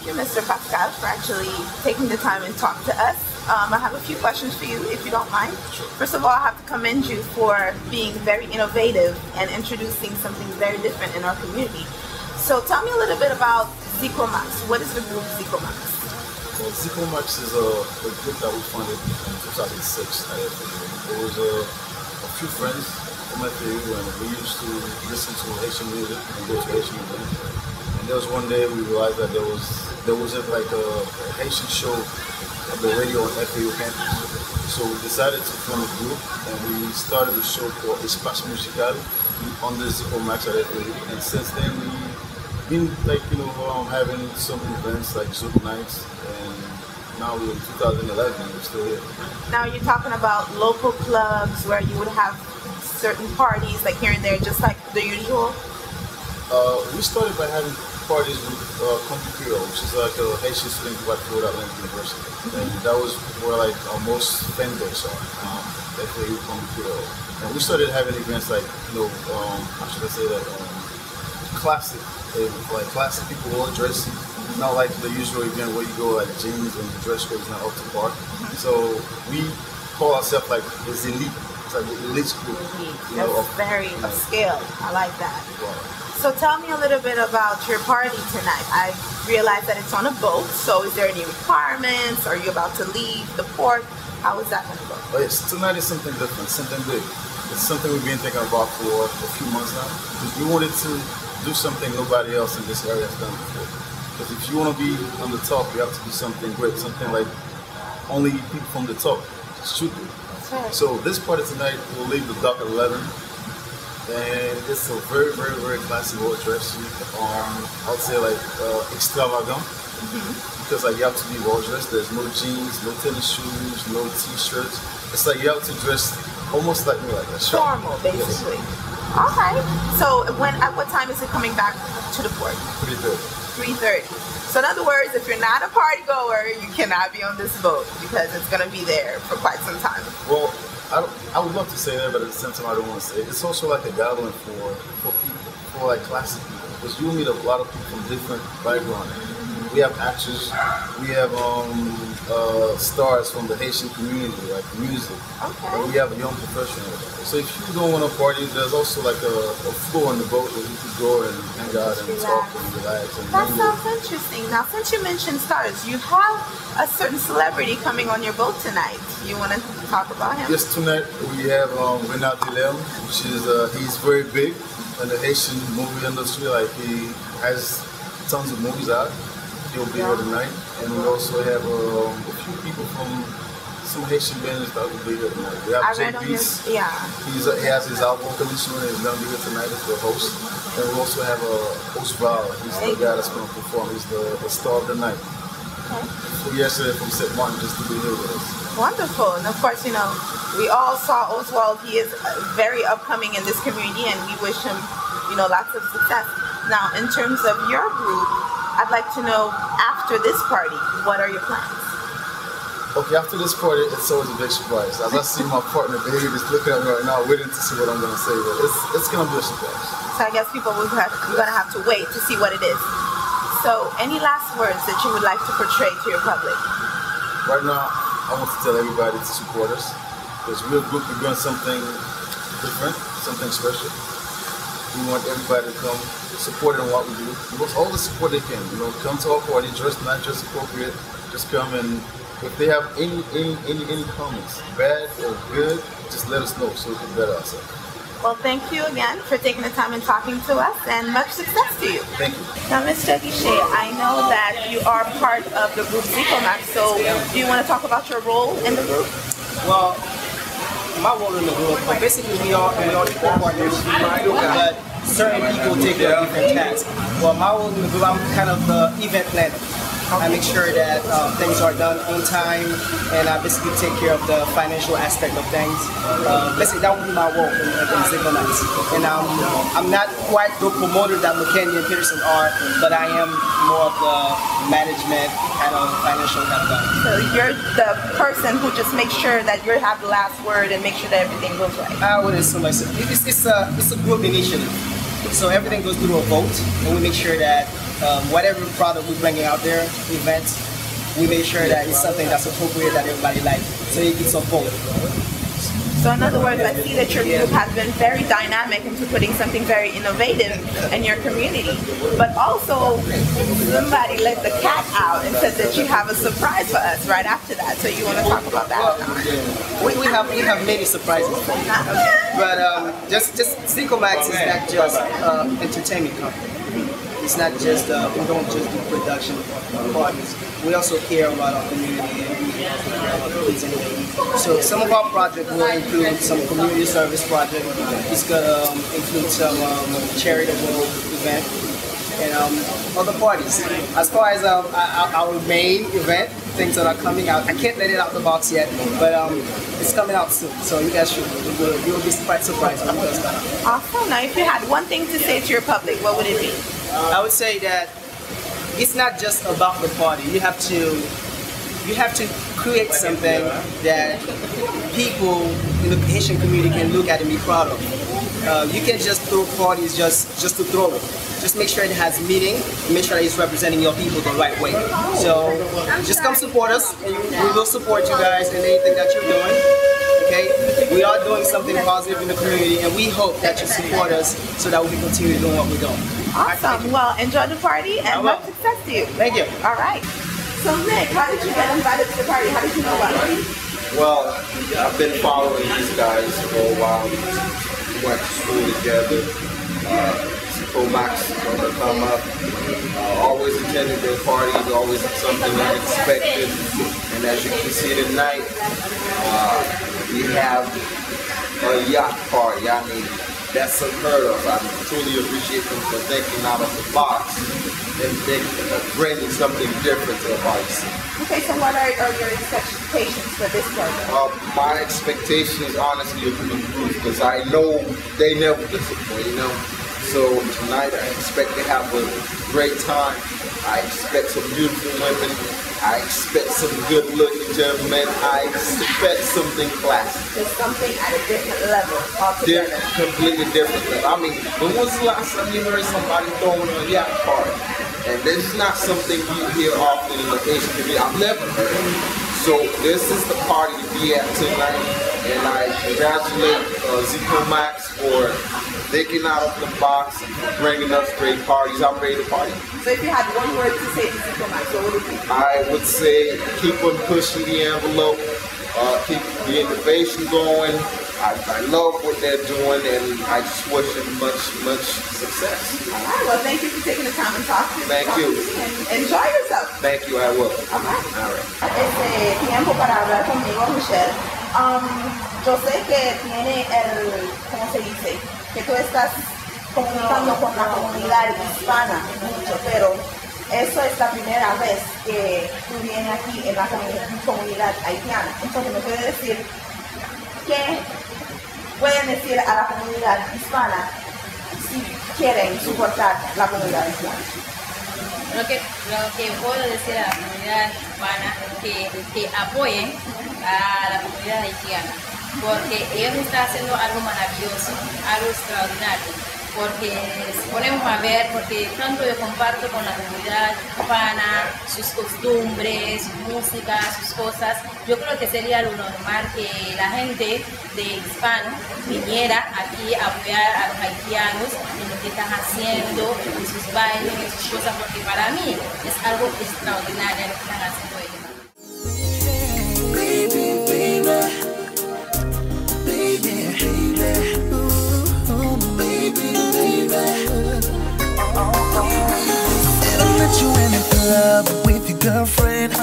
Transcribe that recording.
you, Mr. Pascal, for actually taking the time and talk to us. I have a few questions for you, if you don't mind. First of all, I have to commend you for being very innovative and introducing something very different in our community. So tell me a little bit about Zikomax. What is the group Zikomax? Well, Zikomax is a group that we funded in 2006 at FAU. It was a few friends from FAU, and we used to listen to Haitian music and go to Haitian events. And there was one day we realized that there wasn't like a Haitian show of the radio on FAU campus. So we decided to form a group, and we started a show called Espace Musical on the Zikomax at FAU. And since then we've been having some events like Zomax, and now we're in 2011 and we're still here. Now you're talking about local clubs where you would have certain parties like here and there, just like the usual? We started by having parties with Country Creole, which is like a Haitian swing by Florida University. And that was where like our most fan base are, FAU Country Creole. And we started having events like, how should I say that, classic, like classic people all dressed, not like the usual event where you go like jeans and the dress code is not up to par. So we call ourselves like this elite. It's like the elite group. That's very upscale. I like that. Wow. So tell me a little bit about your party tonight. I realize that it's on a boat, so is there any requirements? Are you about to leave the port? How is that going to go? Oh yes, tonight is something different, something big. It's something we've been thinking about for a few months now. Because we wanted to do something nobody else in this area has done before. Because if you want to be on the top, you have to do something great, something like only people from the top should do. That's right. So this party tonight will leave the dock at 11. And it's a very, very, very classy well dress. I would say like extravagant, because like you have to be well dressed. There's no jeans, no tennis shoes, no t-shirts. It's like you have to dress almost like a shop. Formal, basically. Yes. All right. So at what time is it coming back to the port? 3:30. 3:30. So in other words, if you're not a party goer, you cannot be on this boat because it's going to be there for quite some time. Well, I would love to say that, but at the same time I don't want to say it. It's also like a gathering for people, for like classic people, because you meet a lot of people from different backgrounds. We have actors, we have stars from the Haitian community, like music, and we have young professionals. So if you don't want to party, there's also like a floor on the boat where you could go and hang out and talk and relax. That sounds interesting. Now, since you mentioned stars, you have a certain celebrity coming on your boat tonight. You want to talk about him? Yes, tonight we have Renard Delem, which is he's very big in the Haitian movie industry. Like he has tons of movies out. He'll be here tonight, and we also have a few people from some Haitian bands that will be here tonight. We have Jay Beast. He has his album coming soon, and he's going to be here tonight as the host. And we also have a host Val. He's the guy that's going to perform. He's the star of the night. Flew yesterday from St. Martin just to be here with us. Wonderful. And of course, we all saw Oswald. He is very upcoming in this community, and we wish him, lots of success. Now, in terms of your group, I'd like to know, after this party, what are your plans? Okay, after this party, it's always a big surprise. As I see my partner, David, is looking at me right now, waiting to see what I'm going to say, but it's going to be a surprise. So I guess people are going to have to wait to see what it is. So, any last words that you would like to portray to your public? Right now, I want to tell everybody to support us, because we're a group, we're doing something different, something special. We want everybody to come support in what we do. We want all the support they can. Come to our party, not dress appropriate. Just come, and if they have any comments, bad or good, just let us know so we can better ourselves. Well, thank you again for taking the time and talking to us, and much success to you. Thank you. Now, Mr. Guichet, I know that you are part of the group Zikomax, so do you want to talk about your role in the group? Well, my role in the group, basically we are equal partners, but certain people take care of different tasks. Well, my role in the group, I'm kind of the event planner. I make sure that things are done on time, and I basically take care of the financial aspect of things. Basically, that would be my role in Zikomax. And I'm not quite the promoter that McKinney and Peterson are, but I am more of the management kind of financial kind of guy. So you're the person who just makes sure that you have the last word and make sure that everything goes right. I wouldn't assume myself. It's a group initiative. So everything goes through a vote, and we make sure that whatever product we're bringing out there, events, we make sure that it's something that's appropriate that everybody likes. So it's a vote. So in other words, I see that your group has been very dynamic into putting something very innovative in your community. But also, somebody let the cat out and said that you have a surprise for us right after that. So you want to talk about that? We have many surprises for you. But just Zikomax is not just entertainment company. It's not just we don't just do production parties. We also care about our community and we our kids and ladies. So some of our projects will include some community service project. It's gonna include some charitable event and other parties. As far as our main event, things that are coming out, I can't let it out the box yet, but it's coming out soon. So you guys you'll be quite surprised when it does come out. Awesome. Now, if you had one thing to say to your public, what would it be? I would say that it's not just about the party. You have to create something that people in the Haitian community can look at and be proud of. You can't just throw parties just to throw it. Just make sure it has meaning, and make sure that it's representing your people the right way. So just come support us, and we will support you guys in anything that you're doing. Okay? We are doing something positive in the community, and we hope that you support us so that we can continue doing what we're doing. Awesome. Well, enjoy the party and much success to you. Thank you. All right. So Nick, how did you get invited to the party? How did you know about it? Well, I've been following these guys for a while. We went to school together. Zikomax is going to come up. Always attended their parties, always something unexpected. And as you can see tonight, we have a yacht party. I mean, that's unheard of. I truly appreciate them for thinking out of the box and bringing something different to the party scene. Okay, so what are your expectations for this program? My expectations, honestly, are from the group because I know they never disappoint, you know. So tonight I expect to have a great time. I expect some beautiful women. I expect some good-looking gentlemen. I expect something classic. Just something at a different level altogether. Completely different level. I mean, when was the last time you heard somebody throwing a yacht party? And this is not something you hear often in the Asian community. I've never heard of it. So this is the party to be at tonight. And I congratulate Zikomax for thinking out of the box and bringing us great parties. I'm ready to party. So if you had one word to say to Zikomax, what would it be? I would say keep on pushing the envelope, keep the innovation going. I love what they're doing, and I just wish them much success. All right. Well, thank you for taking the time and talking. Thank you. And enjoy yourself. Thank you. I will. All right. All right. Tiempo para hablar conmigo, Michelle. Yo sé que tiene ¿cómo se dice? Que tú estás comunicando con la comunidad hispana mucho, pero eso es la primera vez que tú vienes aquí en la comunidad haitiana. Entonces, ¿me puedes decir qué pueden decir a la comunidad hispana si quieren soportar la comunidad hispana? Lo que puedo decir a la comunidad hispana es que apoyen a la comunidad haitiana, porque ellos están haciendo algo maravilloso, algo extraordinario, porque si ponemos a ver, porque tanto yo comparto con la comunidad hispana, sus costumbres, su música, sus cosas, yo creo que sería lo normal que la gente de hispano viniera aquí a apoyar a los haitianos en lo que están haciendo, en sus bailes, en sus cosas, porque para mí es algo extraordinario lo que están haciendo ellos. You in the club with your girlfriend,